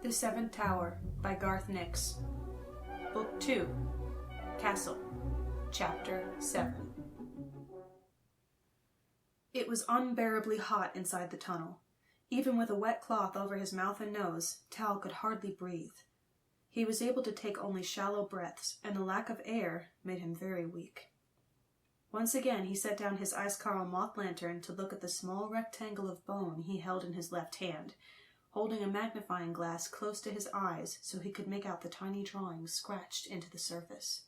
The Seventh Tower by Garth Nix. Book 2, Castle, Chapter 7. It was unbearably hot inside the tunnel. Even with a wet cloth over his mouth and nose, Tal could hardly breathe. He was able to take only shallow breaths, and the lack of air made him very weak. Once again he set down his ice-coral moth lantern to look at the small rectangle of bone he held in his left hand, holding a magnifying glass close to his eyes so he could make out the tiny drawings scratched into the surface.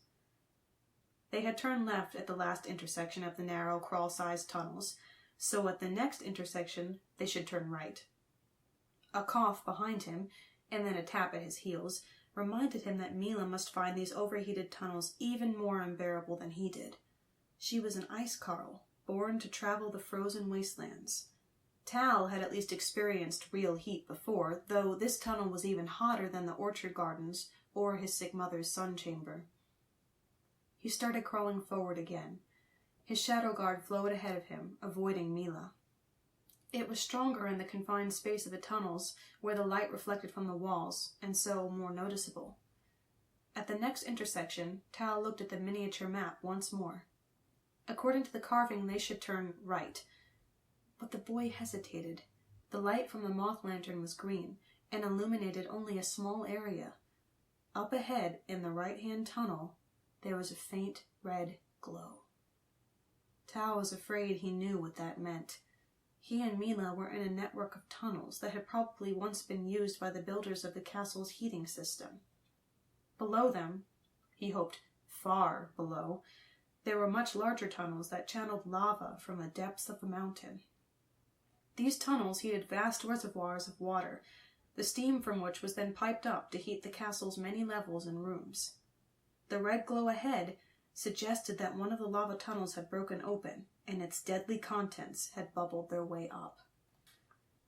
They had turned left at the last intersection of the narrow, crawl-sized tunnels, so at the next intersection they should turn right. A cough behind him, and then a tap at his heels, reminded him that Milla must find these overheated tunnels even more unbearable than he did. She was an ice-coral, born to travel the frozen wastelands. Tal had at least experienced real heat before, though this tunnel was even hotter than the orchard gardens or his sick mother's sun chamber. He started crawling forward again. His shadow guard flowed ahead of him, avoiding Milla. It was stronger in the confined space of the tunnels, where the light reflected from the walls, and so more noticeable. At the next intersection, Tal looked at the miniature map once more. According to the carving, they should turn right. But the boy hesitated. The light from the moth lantern was green, and illuminated only a small area. Up ahead, in the right-hand tunnel, there was a faint red glow. Tal was afraid he knew what that meant. He and Milla were in a network of tunnels that had probably once been used by the builders of the castle's heating system. Below them, he hoped far below, there were much larger tunnels that channeled lava from the depths of the mountain. These tunnels heated vast reservoirs of water, the steam from which was then piped up to heat the castle's many levels and rooms. The red glow ahead suggested that one of the lava tunnels had broken open, and its deadly contents had bubbled their way up.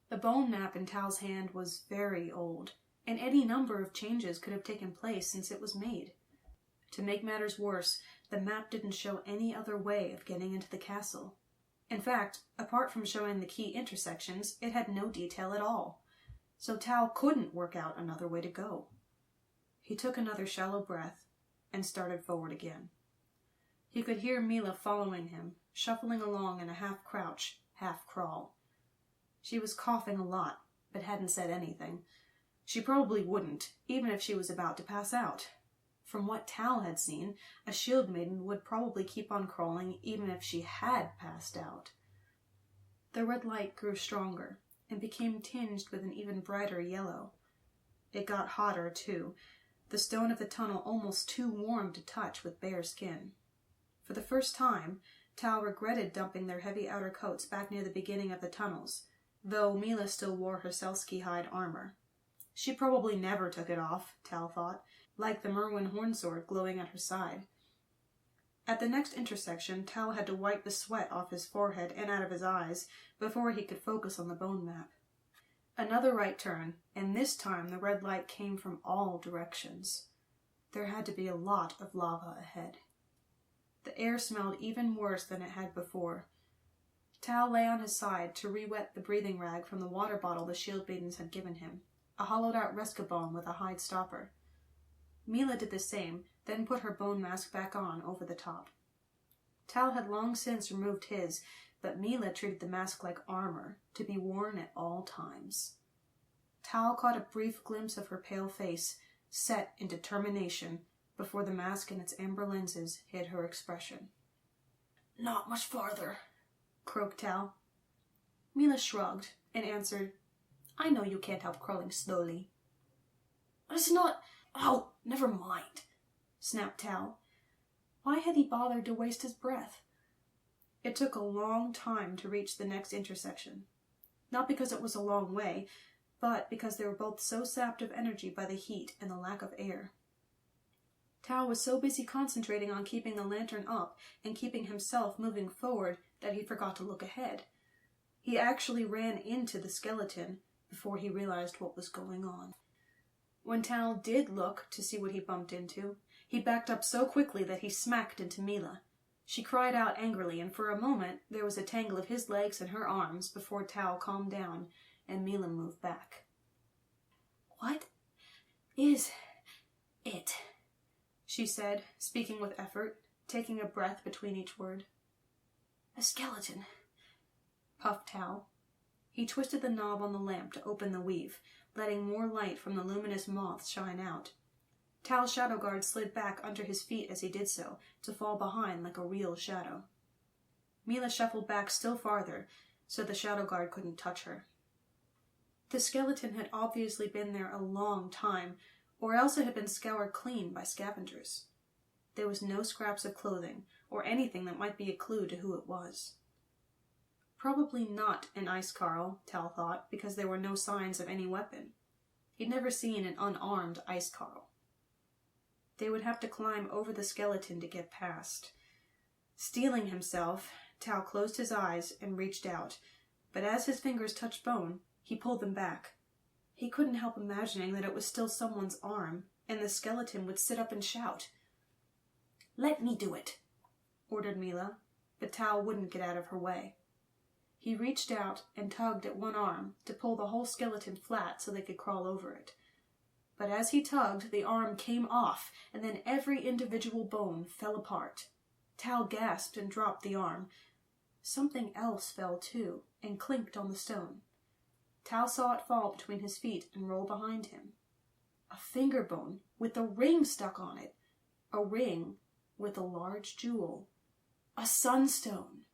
The bone map in Tal's hand was very old, and any number of changes could have taken place since it was made. To make matters worse, the map didn't show any other way of getting into the castle. In fact, apart from showing the key intersections, it had no detail at all, so Tal couldn't work out another way to go. He took another shallow breath and started forward again. He could hear Milla following him, shuffling along in a half-crouch, half-crawl. She was coughing a lot, but hadn't said anything. She probably wouldn't, even if she was about to pass out. From what Tal had seen, a shield maiden would probably keep on crawling even if she had passed out. The red light grew stronger and became tinged with an even brighter yellow. It got hotter, too, the stone of the tunnel almost too warm to touch with bare skin. For the first time, Tal regretted dumping their heavy outer coats back near the beginning of the tunnels, though Milla still wore her Selski hide armor. She probably never took it off, Tal thought, like the Merwin hornsword glowing at her side. At the next intersection, Tal had to wipe the sweat off his forehead and out of his eyes before he could focus on the bone map. Another right turn, and this time the red light came from all directions. There had to be a lot of lava ahead. The air smelled even worse than it had before. Tal lay on his side to re-wet the breathing rag from the water bottle the shield maidens had given him, a hollowed-out resca-bone with a hide stopper. Milla did the same, then put her bone mask back on over the top. Tal had long since removed his, but Milla treated the mask like armor, to be worn at all times. Tal caught a brief glimpse of her pale face, set in determination, before the mask and its amber lenses hid her expression. "Not much farther," croaked Tal. Milla shrugged and answered, "I know you can't help crawling slowly." "It's not... Oh, never mind," snapped Tal. Why had he bothered to waste his breath? It took a long time to reach the next intersection. Not because it was a long way, but because they were both so sapped of energy by the heat and the lack of air. Tal was so busy concentrating on keeping the lantern up and keeping himself moving forward that he forgot to look ahead. He actually ran into the skeleton before he realized what was going on. When Tal did look to see what he bumped into, he backed up so quickly that he smacked into Milla. She cried out angrily, and for a moment there was a tangle of his legs and her arms before Tal calmed down and Milla moved back. "What is it?" she said, speaking with effort, taking a breath between each word. "A skeleton," puffed Tal. He twisted the knob on the lamp to open the weave, letting more light from the luminous moths shine out. Tal's shadow guard slid back under his feet as he did so, to fall behind like a real shadow. Milla shuffled back still farther, so the shadow guard couldn't touch her. The skeleton had obviously been there a long time, or else it had been scoured clean by scavengers. There was no scraps of clothing, or anything that might be a clue to who it was. Probably not an ice carl, Tal thought, because there were no signs of any weapon. He'd never seen an unarmed ice carl. They would have to climb over the skeleton to get past. Steeling himself, Tal closed his eyes and reached out, but as his fingers touched bone, he pulled them back. He couldn't help imagining that it was still someone's arm, and the skeleton would sit up and shout. "Let me do it," ordered Milla, but Tal wouldn't get out of her way. He reached out and tugged at one arm to pull the whole skeleton flat so they could crawl over it. But as he tugged, the arm came off, and then every individual bone fell apart. Tal gasped and dropped the arm. Something else fell too, and clinked on the stone. Tal saw it fall between his feet and roll behind him. A finger bone with a ring stuck on it. A ring with a large jewel. A sunstone.